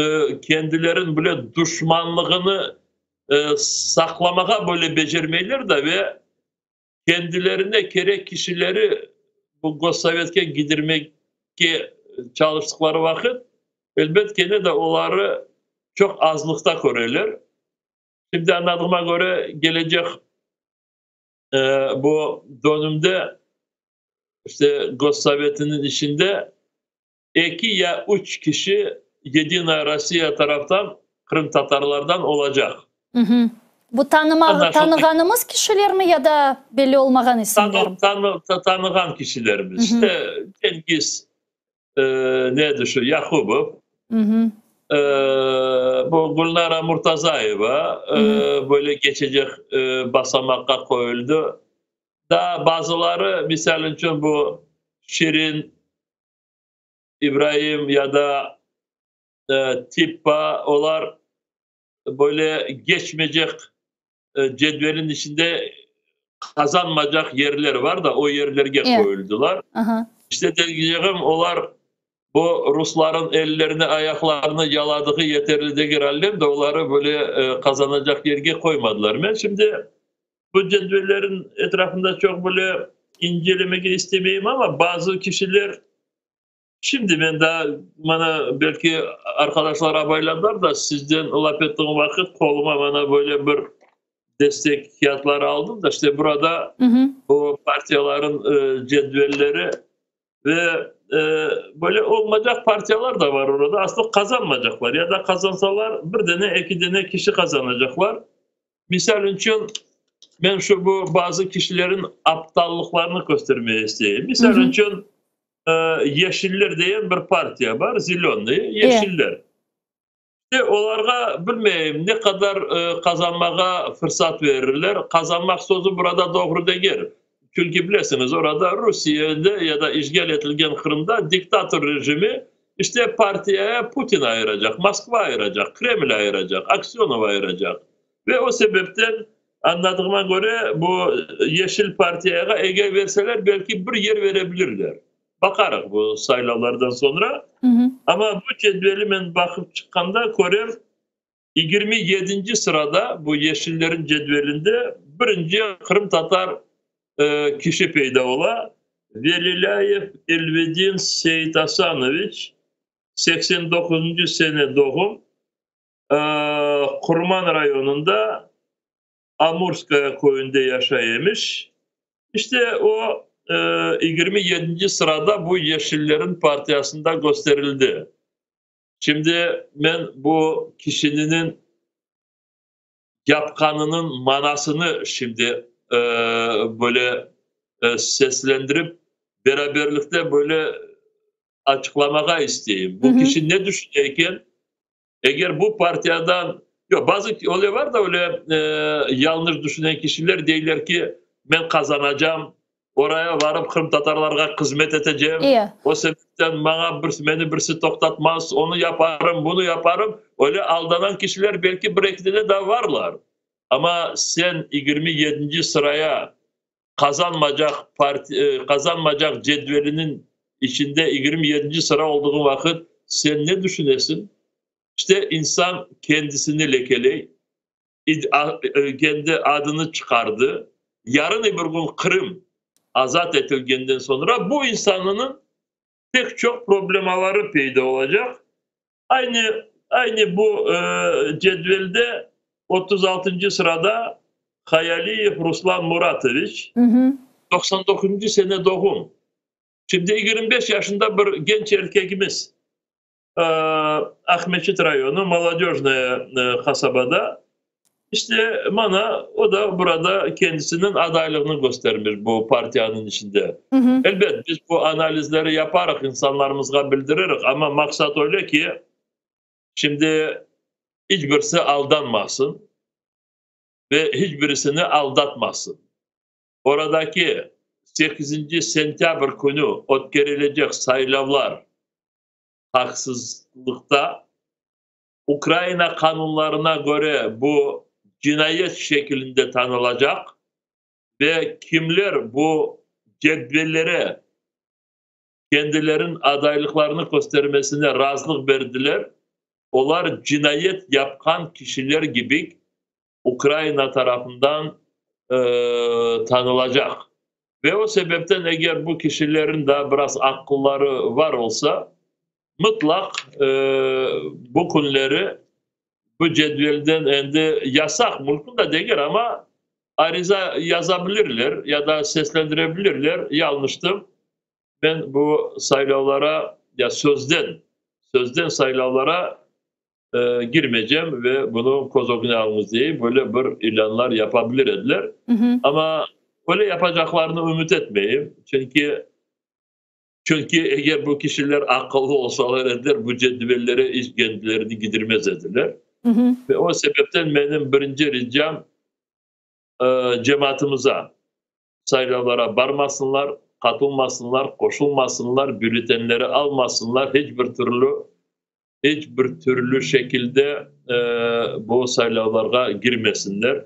kendilerin böyle düşmanlığını saklamaya böyle becermeyler de ve kendilerine gerek kişileri bu Gossovjet'e gidirmek çalıştıkları vakit elbette gene de onları çok azlıkta görürler. Şimdi anladığıma göre gelecek bu dönemde işte Gossovjet'in içinde 2 ya 3 kişi Yedinaya Rossiya taraftan Kırım Tatarlardan olacak. Bu tanıganımız kişiler mi ya da belli olmayan isimler mi? Tanıgan kişilerimiz. İşte Cengiz nedir şu Yakubov, bu Gulnara Murtazayeva böyle geçecek basamakka koyuldu. Daha bazıları misal için bu Şirin, İbrahim ya da Tippa onlar böyle geçmeyecek cedvelin içinde kazanmayacak yerler var da o yerlere koyuldular. İşte diyeceğim onlar bu Rusların ellerini ayaklarını yaladığı yeterli değil herhalde de onları böyle kazanacak yerge koymadılar. Ben şimdi bu cedvellerin etrafında çok böyle incelemek istemeyeyim ama bazı kişiler şimdi ben daha bana belki arkadaşlar haberlerler da sizden laf ettiğim vakit koluma bana böyle bir destek kağıtları aldım da işte burada bu partiyaların cedvelleri ve böyle olmayacak partiyalar da var orada. Aslında kazanmayacaklar ya da kazansalar bir tane iki tane kişi kazanacaklar. Misal için ben bu bazı kişilerin aptallıklarını göstermeye isteyeyim. Misal için Yeşiller diye bir partiya var. Zilonli, Yeşiller. Onlara bilmeyeyim ne kadar kazanmaya fırsat verirler. Kazanmak sözü burada doğru değil. Çünkü bilirsiniz orada Rusya'da ya da işgal edilen Kırım'da diktatör rejimi işte partiye Putin ayıracak, Moskva ayıracak, Kreml ayıracak, Aksyonov ayıracak. Ve o sebepten anladığıma göre bu Yeşil Parti'ye eğer verseler belki bir yer verebilirler. Bakarız bu sayılardan sonra. Ama bu cedveli ben bakıp çıkkanda görem 27. sırada bu Yeşillerin cedvelinde birinci Kırım Tatar kişi peyda ola. Velilayev Elvedin Seyit Hasanoviç 89. sene doğum Kurman rayonunda Amurskaya köyünde yaşaymış. İşte o 27. sırada bu Yeşillerin partiyasında gösterildi. Şimdi ben bu kişinin yapkanının manasını şimdi böyle seslendirip beraberlikte böyle açıklamaya isteyeyim. Bu kişi ne düşünürken eğer bu partiyadan bazı öyle var da öyle yanlış düşünen kişiler değiller ki ben kazanacağım. Oraya varıp Kırım Tatarlarga hizmet edeceğim. O sebepten beni birisi toktatmaz. Onu yaparım, bunu yaparım. Öyle aldanan kişiler belki bir iki de varlar. Ama sen 27. sıraya kazanmayacak cedvelinin içinde 27. sıra olduğu vakit sen ne düşünesin? İşte insan kendisini lekeley, kendi adını çıkardı. Yarın öbür gün Kırım azat edilgenden sonra bu insanın pek çok problemaları peyda olacak. Aynı bu cedvelde 36. sırada Hayaliyev Ruslan Muratoviç, 99. sene doğum. Şimdi 25 yaşında bir genç erkekimiz. Ahmetçit rayonu Молодежное kasabada. İşte o da burada kendisinin adaylığını göstermiş bu partiyanın içinde. Elbette biz bu analizleri yaparak insanlarımıza bildiririk ama maksat öyle ki şimdi hiçbirisi aldanmasın ve hiçbirisini aldatmasın. Oradaki 8. sentyabr günü ötkerilecek saylavlar haksızlıkta Ukrayna kanunlarına göre bu cinayet şeklinde tanılacak ve kimler bu cedvellere kendilerinin adaylıklarını göstermesine razılık verdiler, onlar cinayet yapan kişiler gibi Ukrayna tarafından tanılacak. Ve o sebepten eğer bu kişilerin de biraz akılları var olsa mutlak bu günleri bu cedvelden ende yasak mümkün de değil ama ariza yazabilirler ya da seslendirebilirler. Yanlıştım. Ben bu sayılavlara ya sözden sayılavlara girmeyeceğim ve bunu kozoguna alınız diye böyle bir ilanlar yapabilir ediler. Ama öyle yapacaklarını ümit etmeyeyim. Çünkü eğer bu kişiler akıllı olsalar ediler bu cedvellere hiç kendilerini gidirmez ediler. Ve o sebepten benim birinci ricam cemaatimize sayılavlara varmasınlar, katılmasınlar, koşulmasınlar, bültenleri almasınlar, hiçbir türlü şekilde bu sayılavlara girmesinler.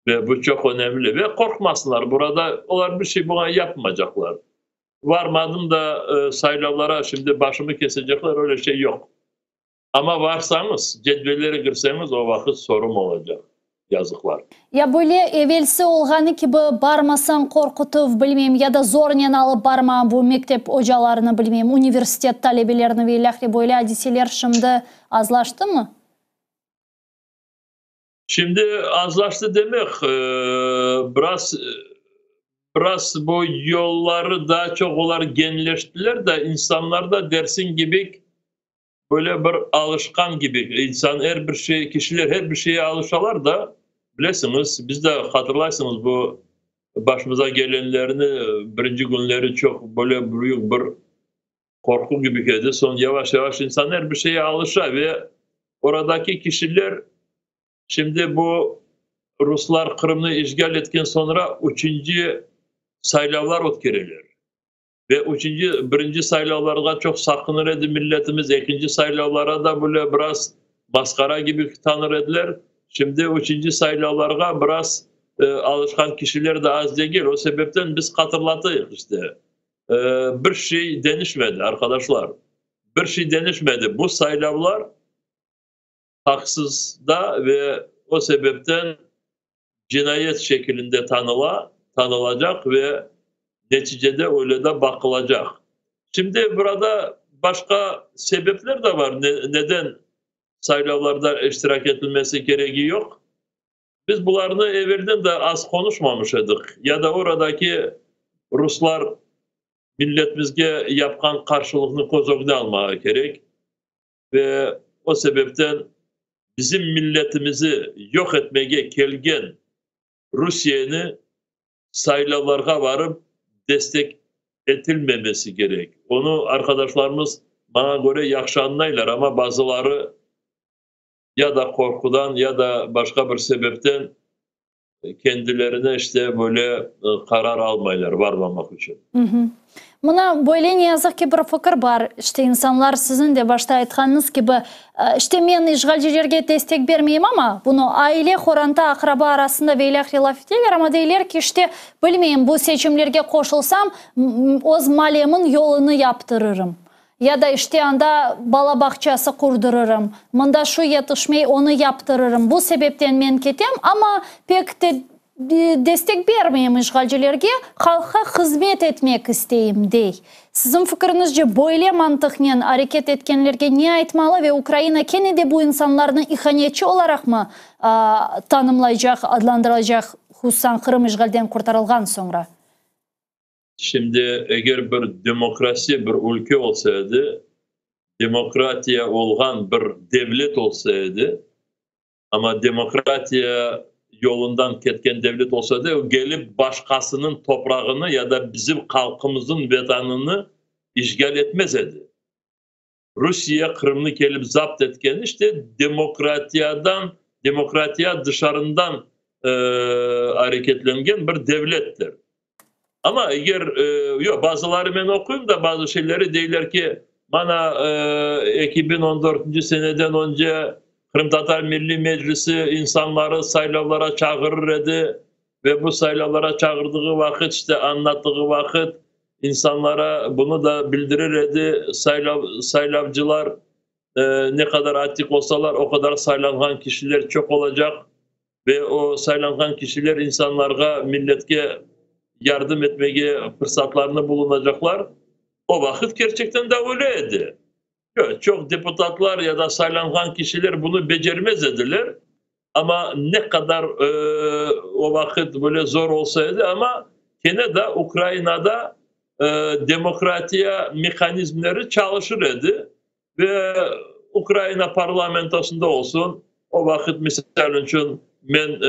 Ve bu çok önemli. Ve korkmasınlar. Burada onlar bir şey buna yapmayacaklar. Varmadım da sayılavlara şimdi başımı kesecekler öyle şey yok. Ama varsanız, cedvellere girseniz o vakit sorum olacak. Yazıklar. Ya böyle evvelsi olğanı gibi barmasan korkutup bilmem ya da zornen alıp barma bu mektep hocalarını bilmem üniversitet talebelerini veylahli böyle hadiseler şimdi azlaştı mı? Şimdi azlaştı demek biraz bu yolları daha çok onlar genleştiler de insanlar da dersin gibi böyle bir alışkan gibi insan kişiler her bir şeye alışalar da bilesiniz biz de hatırlarsınız bu başımıza gelenlerini birinci günleri çok böyle büyük bir korku gibi geldi. Sonra yavaş yavaş insan her bir şeye alışa ve oradaki kişiler şimdi bu Ruslar Kırım'ı işgal etken sonra 3. saylavlar ötkeriler. Ve birinci saylavlara çok sakınır edi milletimiz. 2. saylavlara da böyle biraz maskara gibi tanır ediler. Şimdi 3. saylavlara biraz alışkan kişiler de az değil. O sebepten biz hatırlattık işte. Bir şey değişmedi arkadaşlar. Bir şey değişmedi. Bu saylavlar haksız da ve o sebepten cinayet şeklinde tanılacak ve neticede öyle de bakılacak. Şimdi burada başka sebepler de var. Neden sayılavlarda iştirak edilmesi gereği yok? Biz bunlarını evvelden de az konuşmamıştık. Ya da oradaki Ruslar milletimizge yapkan karşılığını kozoguna almaya gerek. Ve o sebepten bizim milletimizi yok etmeye gelgen Rusya'nı sayılavlara varıp destek edilmemesi gerek. Onu arkadaşlarımız bana göre yaxşı anlayırlar ama bazıları ya da korkudan ya da başka bir sebepten kendilerine işte böyle karar almaylar varmamak için. Mına böyle ne yazık ki bir fikir var. İşte insanlar sizin de başta aytkanınız gibi işte men işgalcilerge destek vermeyeyim ama bunu aile horanta akraba arasında veyle hilaf ediyorlar ama deyler ki işte bilmeyeyim bu seçimlerge koşulsam oz malemin yolunu yaptırırım. Ya da işte anda bala bahçesi kurdururum. Mında şu yetişmeyi onu yaptırırım. Bu sebepten men ketem ama pek de destek vermeyeyim işgalcilerge, halka hizmet etmek isteyim dey. Sizin fikrinizce böyle mantıkla hareket etkenlerge ne aytmalı ve Ukrayna kene de bu insanlarını ihanetçi olarak mı tanımlayacak, adlandıracak Husan Kırım işgalden kurtarılgan sonra? Şimdi eğer bir demokrasi bir ülke olsaydı, demokratiya olgan bir devlet olsaydı, ama demokratiya yolundan ketken devlet olsaydı, o gelip başkasının toprağını ya da bizim halkımızın vatanını işgal etmez idi. Rusya Kırım'ı gelip zapt etken işte demokratiya dışarından hareketlengen bir devlettir. Ama eğer bazıları ben okuyayım da bazı şeyleri deyirler ki bana 2014 seneden önce Kırım Tatar Milli Meclisi insanları saylavlara çağırır idi ve bu saylavlara çağırdığı vakit işte anlattığı vakit insanlara bunu da bildirir idi. Saylavcılar ne kadar atik olsalar o kadar saylanan kişiler çok olacak ve o saylanan kişiler insanlara, milletke yardım etmeye fırsatlarını bulunacaklar. O vakit gerçekten de öyleydi. Çok deputatlar ya da saylanan kişiler bunu becermez ediler. Ama ne kadar o vakit böyle zor olsaydı ama gene de Ukrayna'da demokratiya mekanizmleri çalışır idi. Ve Ukrayna parlamentosunda olsun o vakit misal için ben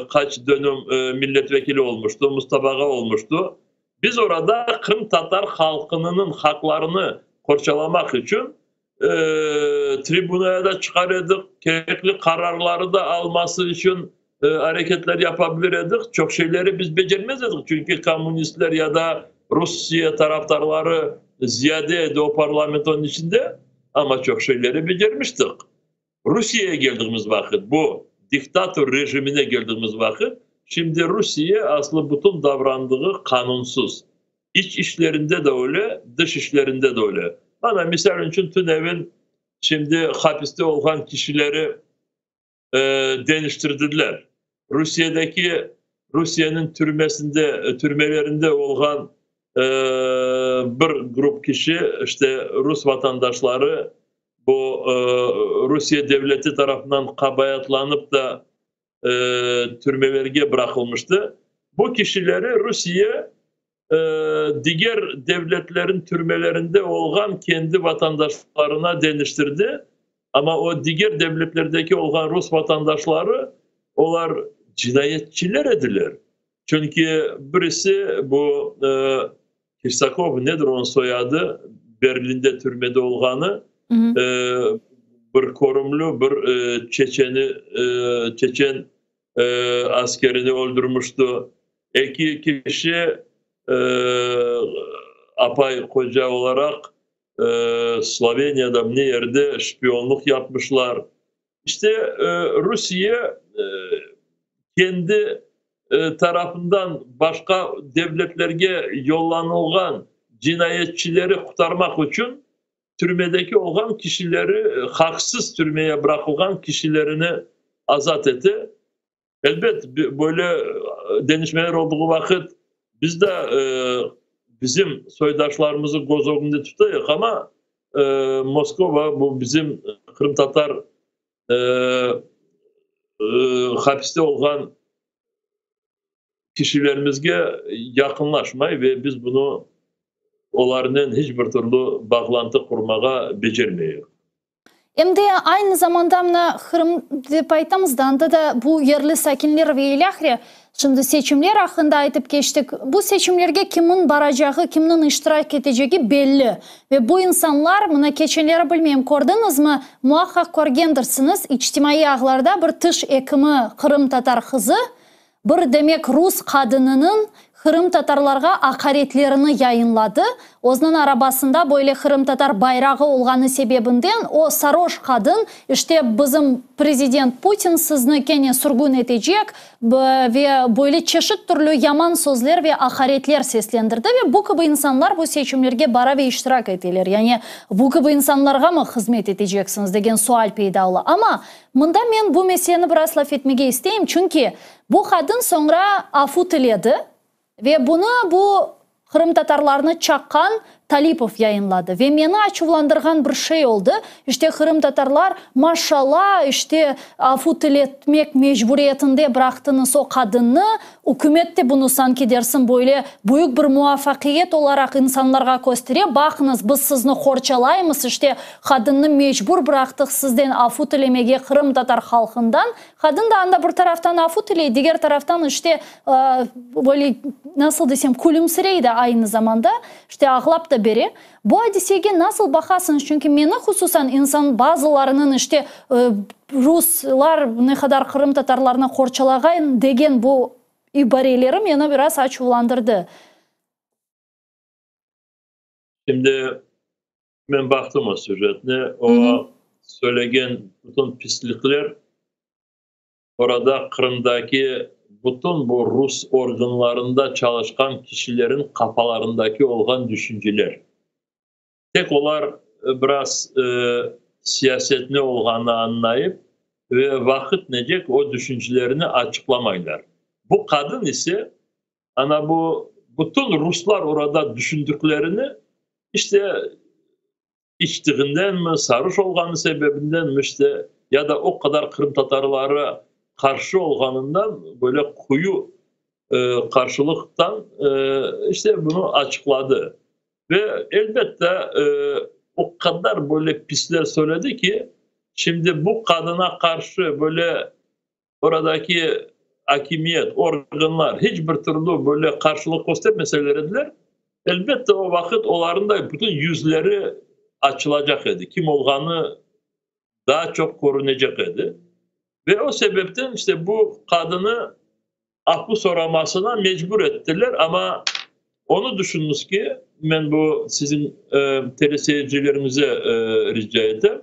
kaç dönüm milletvekili olmuştu, Mustafa Ağa olmuştu. Biz orada Kırım Tatar halkının haklarını korçalamak için tribunaya da çıkarıyorduk. Gerekli kararları da alması için hareketler yapabilirdik. Çok şeyleri biz becermezdik. Çünkü komünistler ya da Rusya taraftarları ziyadeydi o parlamentonun içinde. Ama çok şeyleri becermiştik. Rusya'ya geldiğimiz vakit, bu diktatör rejimine geldiğimiz vakit, şimdi Rusya aslında bütün davrandığı kanunsuz. İç işlerinde de öyle, dış işlerinde de öyle. Bana misal için TÜNEV'in şimdi hapiste olan kişileri değiştirdiler. Rusya'nın türmelerinde olan bir grup kişi, işte Rus vatandaşları bu Rusya devleti tarafından kabayatlanıp da türmelerge bırakılmıştı. Bu kişileri Rusya diğer devletlerin türmelerinde olan kendi vatandaşlarına dönüştürdü. Ama o diğer devletlerdeki olan Rus vatandaşları onlar cinayetçiler ediler. Çünkü birisi bu Kirsakov nedir onun soyadı? Berlin'de türmede olanı bir korumlu bir Çeçen askerini öldürmüştü. İki kişi apay koca olarak Slovenya'da ne yerde şpiyonluk yapmışlar. İşte Rusya kendi tarafından başka devletlerge yollanılan cinayetçileri kurtarmak için türmedeki olan kişileri haksız türmeye bırakılan kişilerini azat etti. Elbet böyle denişmeler olduğu vakit biz de bizim soydaşlarımızı göz önünde tutayık ama Moskova bu bizim Kırım Tatar hapiste olan kişilerimizge yakınlaşmayı ve biz bunu onlarla hiçbir türlü bağlantı kurmağa becermeyiz. Hem de aynı zamanda Kırım dep aytamızdan da bu yerli sakinler ve ilahri şimdi seçimler hakkında aytıp geçtik. Bu seçimlerge kimin baracağı, kimin iştirak edeceği belli. Ve bu insanlar, buna geçenleri bilmeyeyim, gördünüz mü? Muhakkak görgendirsiniz. İçtimai ağlarda bir tış ekimi Kırım Tatar kızı bir demek Rus kadınının Kırım Tatarlarga akaretlerini yayınladı. Onun arabasında böyle Kırım Tatar bayrağı olganı sebebinden o sarhoş kadın işte bizim Prezident Putin sizni kene sürgün edecek ve böyle çeşit türlü yaman sözler ve akaretler seslendirdi ve bu gibi insanlar bu seçimlerge bara ve iştirak ediler. Yani bu gibi insanlarga mı hizmet edeceksiniz degen sual peyda oldu. Ama mında men bu meseleni biraz laf etmege isteyim çünkü bu kadın sonra afu tiledi. Ve bunu bu Kırım Tatarlarını çakkan Talipov yayınladı. Ve meni açıvlandırgan bir şey oldu. İşte Kırım Tatarlar maşallah işte afu tiletmek mecburiyetinde bıraktınız o kadını. Hükümet de bunu sanki dersin böyle büyük bir muvaffakiyet olarak insanlarga gösteriyor. Bakınız biz sizni horçalayımız işte kadını mecbur bıraktık sizden afu tilemege Kırım Tatar halkından. Kadın da anda bir taraftan afu tileydi, diğer taraftan işte böyle nasıl desem kulümsüreydi aynı zamanda. İşte ağlap da beri. Bu hadiseye nasıl bakasınız? Çünkü meni hususan insan bazılarının işte Ruslar ne kadar Kırım Tatarlarına horçalagayın degen bu ibareleri meni biraz açıvlandırdı. Şimdi ben baktım o süjetine. O söylegen bütün pislikler orada Kırım'daki bütün bu Rus organlarında çalışkan kişilerin kafalarındaki olan düşünceler. Tek olar biraz siyaset ne olduğunu anlayıp ve vakit necek o düşüncelerini açıklamaylar. Bu kadın ise ana bu bütün Ruslar orada düşündüklerini işte içtiğinden mi, sarhoş olganı sebebinden mi işte ya da o kadar Kırım Tatarları karşı olganından böyle kuyu karşılıktan işte bunu açıkladı. Ve elbette o kadar böyle pisler söyledi ki şimdi bu kadına karşı böyle oradaki hakimiyet, organlar hiçbir türlü böyle karşılık göstermeselerdiler. Elbette o vakit onların da bütün yüzleri açılacak idi. Kim olganı daha çok korunacak idi. Ve o sebepten işte bu kadını affı soramasına mecbur ettiler ama onu düşününüz ki ben bu sizin teleseyircilerimize rica ederim.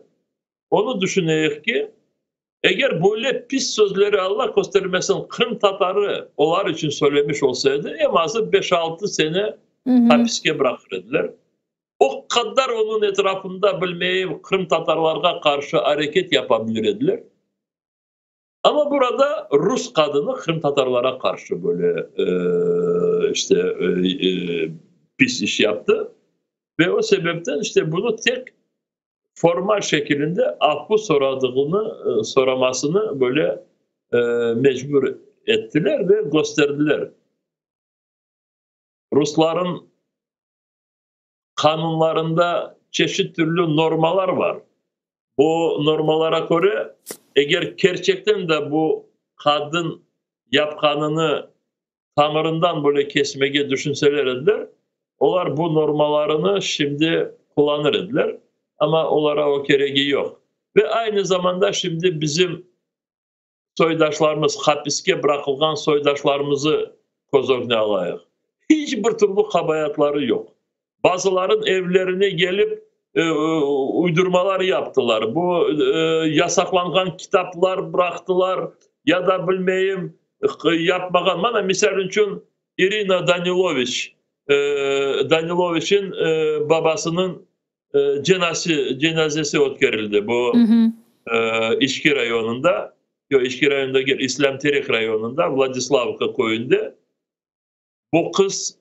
Onu düşüneyim ki eğer böyle pis sözleri Allah göstermesin Kırım Tatarı onlar için söylemiş olsaydı en azı 5-6 sene hapiske bırakırdılar. O kadar onun etrafında bilmeyeyim Kırım Tatarlarına karşı hareket yapabilirdiler. Ama burada Rus kadını Kırım Tatarlara karşı böyle pis iş yaptı. Ve o sebepten işte bunu tek formal şekilde affı soramasını böyle mecbur ettiler ve gösterdiler. Rusların kanunlarında çeşit türlü normalar var. Bu normalara göre eğer gerçekten de bu kadın yapkanını tamırından böyle kesmeye düşünselerdiler, onlar bu normalarını şimdi kullanırdılar. Ama onlara o gereği yok. Ve aynı zamanda şimdi bizim soydaşlarımız, hapiske bırakılan soydaşlarımızı göz önüne alayıq. Hiçbir türlü kabayatları yok. Bazıların evlerine gelip uydurmalar yaptılar. Bu yasaklanan kitaplar bıraktılar ya da bilmeyeyim yapmagan. Bana misal için Irina Danilovich'in babasının cenazesi ötkerildi bu İşki rayonunda. İşki rayonunda İslam Terek rayonunda Vladislavka köyünde. Bu kız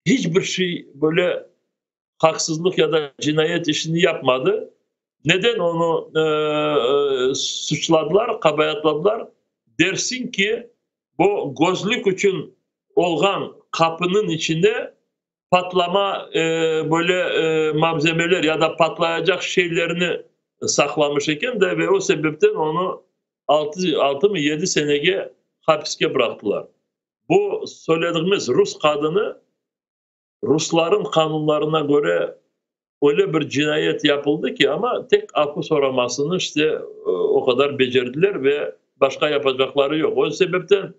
hiçbir şey böyle haksızlık ya da cinayet işini yapmadı. Neden onu suçladılar, kabayatladılar? Dersin ki bu gözlük için olan kapının içinde patlama böyle malzemeler ya da patlayacak şeylerini saklamış iken de ve o sebepten onu 6 mı 7 seneye hapiske bıraktılar. Bu söylediğimiz Rus kadını Rusların kanunlarına göre öyle bir cinayet yapıldı ki ama tek affı soramasını işte o kadar becerdiler ve başka yapacakları yok. O sebepten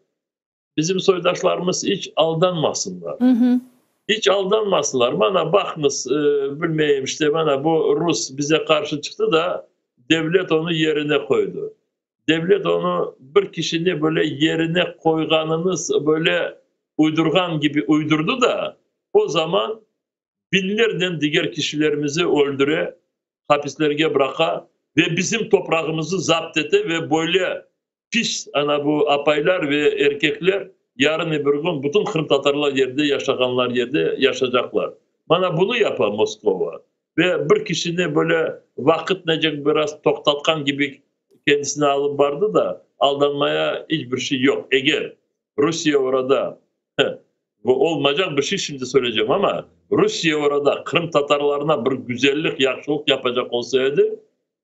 bizim soydaşlarımız hiç aldanmasınlar. Hı hı. Hiç aldanmasınlar. Bana bakınız, bilmeyeyim işte bana bu Rus bize karşı çıktı da devlet onu yerine koydu. Devlet onu bir kişini böyle yerine koyganınız böyle uydurgan gibi uydurdu da o zaman binlerden diğer kişilerimizi öldüre, hapislerge bıraka ve bizim toprağımızı zapt ete ve böyle pis ana bu apaylar ve erkekler yarın bir gün bütün Kırım Tatarlar yerde yaşayanlar yerde yaşayacaklar. Bana bunu yapar Moskova. Ve bir kişini böyle vakit necek biraz toktatkan gibi kendisine alıp vardı da aldanmaya hiçbir şey yok. Eğer Rusya orada bu olmayacak bir şey şimdi söyleyeceğim ama Rusya orada Kırım Tatarlarına bir güzellik, yaxşılık yapacak olsaydı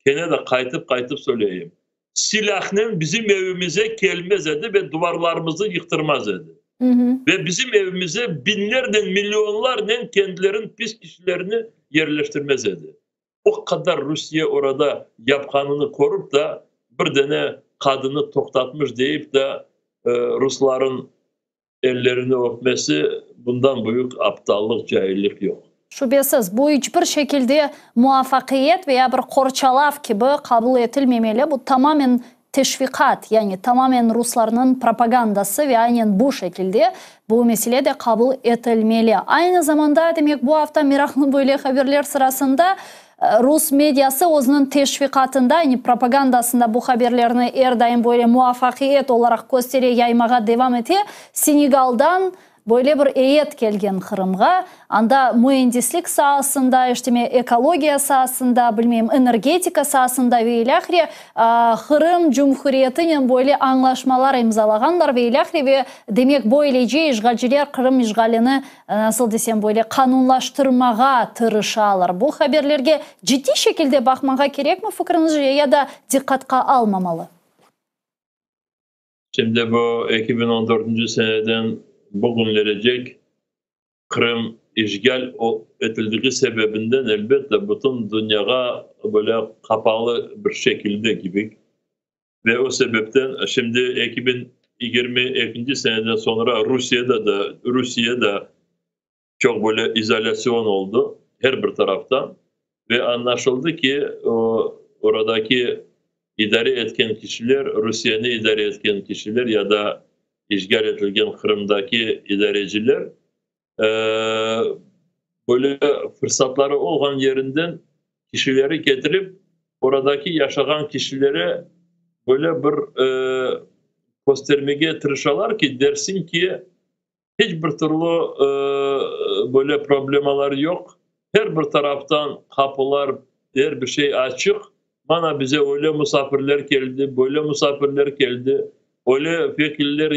gene de kaytıp söyleyeyim. Silahla bizim evimize gelmez idi ve duvarlarımızı yıktırmaz idi. Hı hı. Ve bizim evimize binlerden milyonlarla kendilerinin pis kişilerini yerleştirmez idi. O kadar Rusya orada yapkanını korup da bir tane kadını toktatmış deyip de Rusların ellerini öpmesi bundan büyük aptallık, cahillik yok. Şüphesiz bu hiçbir şekilde muvaffakiyet veya bir korçalav gibi kabul edilmemeli. Bu tamamen teşvikat, yani tamamen Rusların propagandası ve aynen bu şekilde bu mesele de kabul edilmeli. Aynı zamanda demek bu hafta meraklı böyle haberler sırasında Rus medyası özünün teşvikatında, yani propagandasında bu haberlerini her daim böyle muvaffakiyet olarak göstere yaymağa devam ete. Senegal'dan böyle bir heyet gelgen Kırım'a. Anda mühendislik sahasında, işte ekologiya sahasında, bilmem energetika sahasında ve ilahri Kırım Cumhuriyeti'nin böyle anlaşmalar imzalaganlar ve ilahri ve demek böylece işgalciler Kırım işgalini nasıl desem böyle kanunlaştırmağa tırışalar. Bu haberlerge ciddi şekilde bakmağa gerek mi fikrinizce ya da dikkatke almamalı? Şimdi bu 2014. seneden bugünlerecek Kırım işgal edildiği sebebinden elbette bütün dünyaya böyle kapalı bir şekilde gibi. Ve o sebepten şimdi 2022 seneden sonra Rusya'da çok böyle izolasyon oldu her bir taraftan. Ve anlaşıldı ki oradaki idare etken kişiler, Rusya'nı idare etken kişiler ya da işgal edilen Kırım'daki idareciler böyle fırsatları olan yerinden kişileri getirip oradaki yaşayan kişilere böyle bir göstermeye tırışalar ki dersin ki hiçbir türlü böyle problemalar yok. Her bir taraftan kapılar, her bir şey açık. Bana bize öyle misafirler geldi, böyle misafirler geldi. Öyle vekiller,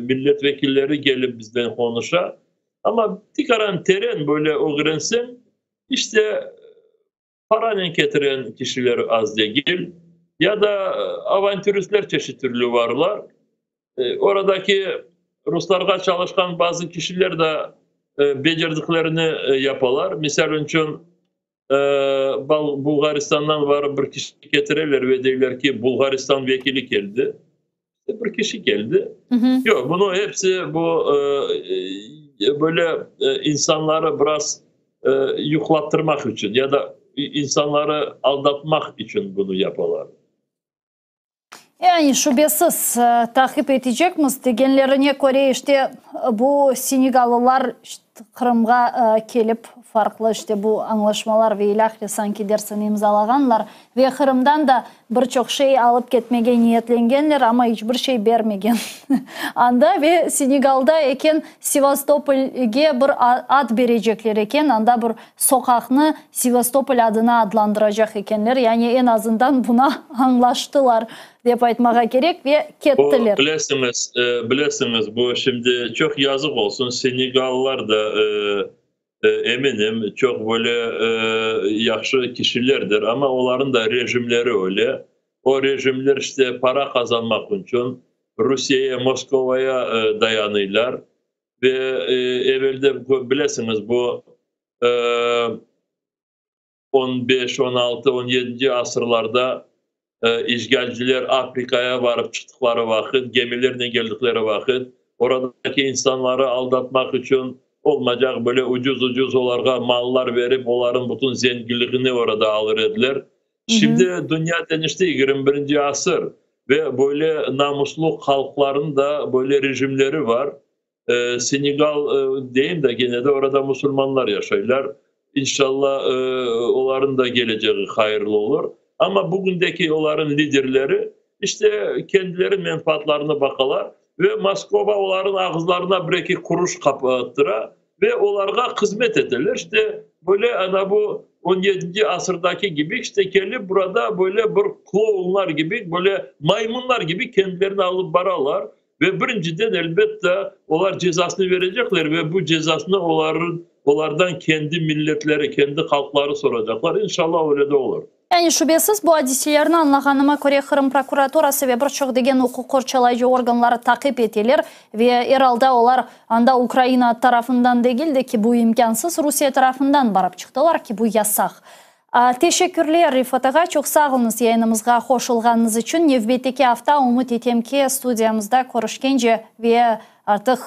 milletvekilleri gelip bizden konuşa. Ama dikaran teren böyle öğrensen işte parayla getiren kişiler az değil. Ya da avantüristler çeşit türlü varlar. Oradaki Ruslarga çalışkan bazı kişiler de becerdiklerini yaparlar. Misal için Bulgaristan'dan var bir kişi getirirler ve derler ki Bulgaristan vekili geldi. Bir kişi geldi. Hı hı. Yok, bunu hepsi bu böyle insanları biraz yuklattırmak için ya da insanları aldatmak için bunu yaparlar. Yani şüphesiz takip edeceğimiz degenlerine göre işte bu Senegallılar işte Kırım'a gelip farklı işte bu anlaşmalar ve ilahri sanki dersin imzalaganlar ve Kırım'dan da birçok şey alıp gitmeye niyetlengenler ama hiçbir şey vermegen. Anda ve Senegal'da eken Sivastopol'ge bir ad verecekler eken, anda bir sokakını Sivastopol adına adlandıracak ekenler. Yani en azından buna anlaştılar dep aytmağa gerek ve kettiler. Bilesiniz bu şimdi çok yazık olsun. Senegallılar da eminim çok böyle yaxşı kişilerdir ama onların da rejimleri öyle. O rejimler işte para kazanmak için Rusya'ya, Moskova'ya dayanırlar ve evvelde bilesiniz bu 15, 16, 17. asırlarda işgalciler Afrika'ya varıp çıktıkları vakit, gemilerle geldikleri vakit oradaki insanları aldatmak için olmayacak böyle ucuz onlara mallar verip onların bütün zenginliğini orada alır ediler. Şimdi dünya denişti 21. asır ve böyle namuslu halkların da böyle rejimleri var. Senegal diyeyim de gene de orada Müslümanlar yaşıyorlar. İnşallah onların da geleceği hayırlı olur. Ama bugündeki onların liderleri işte kendileri menfaatlarına bakarlar ve Moskova onların ağızlarına bir iki kuruş kapattıra ve onlara hizmet ederler. İşte böyle ana bu 17. asırdaki gibi işte gelip burada böyle bir klonlar gibi böyle maymunlar gibi kendilerini alıp bararlar. Ve birinciden elbette onlar cezasını verecekler ve bu cezasını onlardan kendi milletleri, kendi halkları soracaklar. İnşallah öyle de olur. Yani şüphesiz bu hadiselerini anlağanıma göre Kırım prokuraturası ve birçok degen hukuk korçalayıcı organları takip ettiler ve herhalde onlar anda Ukrayna tarafından değil de ki bu imkansız Rusya tarafından barıp çıktılar ki bu yasak. Teşekkürler Rifat Ağa, çok sağ olunuz yayınımızga hoşulganınız için. Nevbeteki hafta umut etem ki studiyamızda görüşkence ve artık...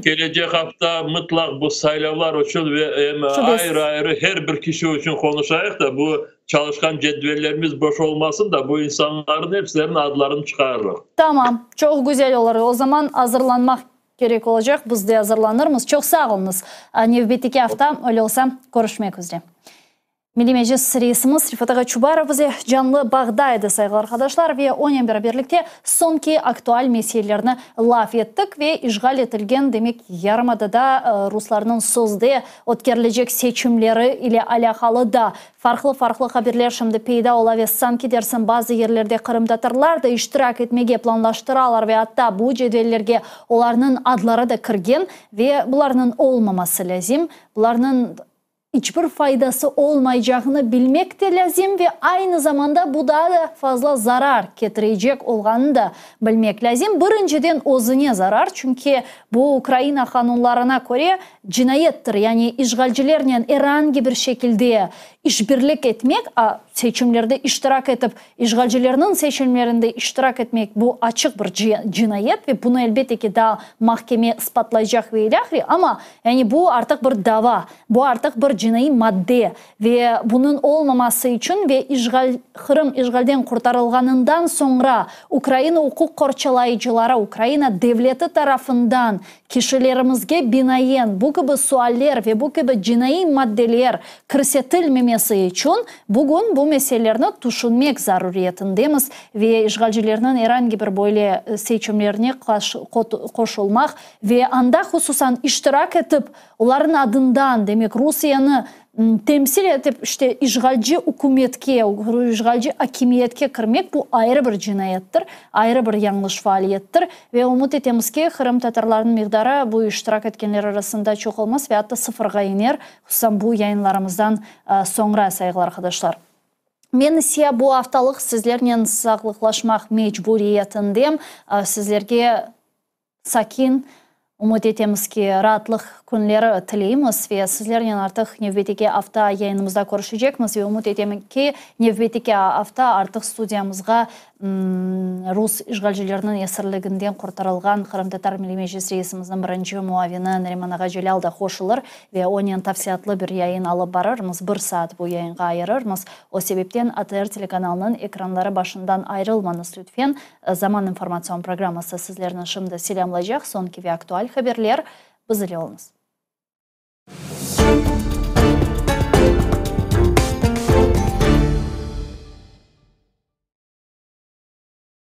Gelecek hafta mutlak bu saylavlar için ve ayrı her bir kişi için konuşayıq da bu çalışkan cedvellerimiz boş olmasın da bu insanların hepsinin adlarını çıkarırıq. Tamam, çok güzel olur. O zaman hazırlanmak gerek olacak. Biz de hazırlanırız. Çok sağ olunuz. Nevbeteki hafta öyle olsa görüşmek üzere. Milli Meclis reisimiz Rifat Ağa Çubarov bize canlı bağdaydı sayılı arkadaşlar ve onun birlikte sonki aktual meselelerini laf ettik ve işgal etilgen demek Yarımada'da Ruslarının sözde ötkerilecek seçimleri ile alakalı da farklı haberler şimdi peyda olavesan ki dersin bazı yerlerde Kırım Tatarlar da iştirak etmeye planlaştıralar ve hatta bu cedvellerge onların adları da kirgen ve bularının olmaması lazım. Bularının hiçbir faydası olmayacağını bilmek de lazım ve aynı zamanda bu da fazla zarar getirecek olganını da bilmek lazım. Birinciden özüne zarar çünkü bu Ukrayna kanunlarına göre cinayettir. Yani işgalcilerle herhangi bir şekilde işbirlik etmek, seçimlerde iştirak edip işgalcilerinin seçimlerinde iştirak etmek bu açık bir cinayet ve bunu elbette ki daha mahkeme ispatlayacak ve ilahri ama yani bu artık bir dava, bu artık bir cinayi madde ve bunun olmaması için ve Kırım işgalden kurtarılganından sonra Ukrayna hukuk korçalayıcılara, Ukrayna devleti tarafından kişilerimizge binayen bu gibi sualler ve bu gibi cinayi maddeler kirsetilmemesi için bugün bu meselelerini düşünmek zaruriyetindemiz ve işgalcilerinin herhangi bir böyle seçimlerine koşulmak ve anda hususan iştirak edip onların adından demek Rusya'nı temsil edip işte işgalci hükümetke, işgalci hakimiyetke kirmek bu ayrı bir cinayettir, ayrı bir yanlış faaliyettir ve umut etemiz ki Kırım Tatarlarının miqdarı bu iştirak etkenler arasında çok olmaz ve hatta sıfırga iner. Hususan bu yayınlarımızdan sonra sayılı arkadaşlar. Men ise bu haftalık sizlerle sağlıklaşmak mecburiyetindeyim. Sizlerge sakin, umut etemiz ki rahatlık günleri tileyimiz ve sizlerle artık nevbeteki hafta yayınımızda görüşeceğimiz ve umut etemiz ki nevbeteki hafta artık studiyamızga Rus işgalcilerinin esirliginden kurtarılgan Kırım Tatar Milli Meclis reisimizin birinci muavini Neriman Ağa Celal da hoşulur ve onun tavsiyatlı bir yayın alıp bararımız. 1 saat bu yayınga ayırırımız. O sebepten ATR telekanalının ekranları başından ayrılmanız lütfen. Zaman informasyon programması sizlerine şimdi selamlayacak. Sonki ve aktual haberler bizle olunuz.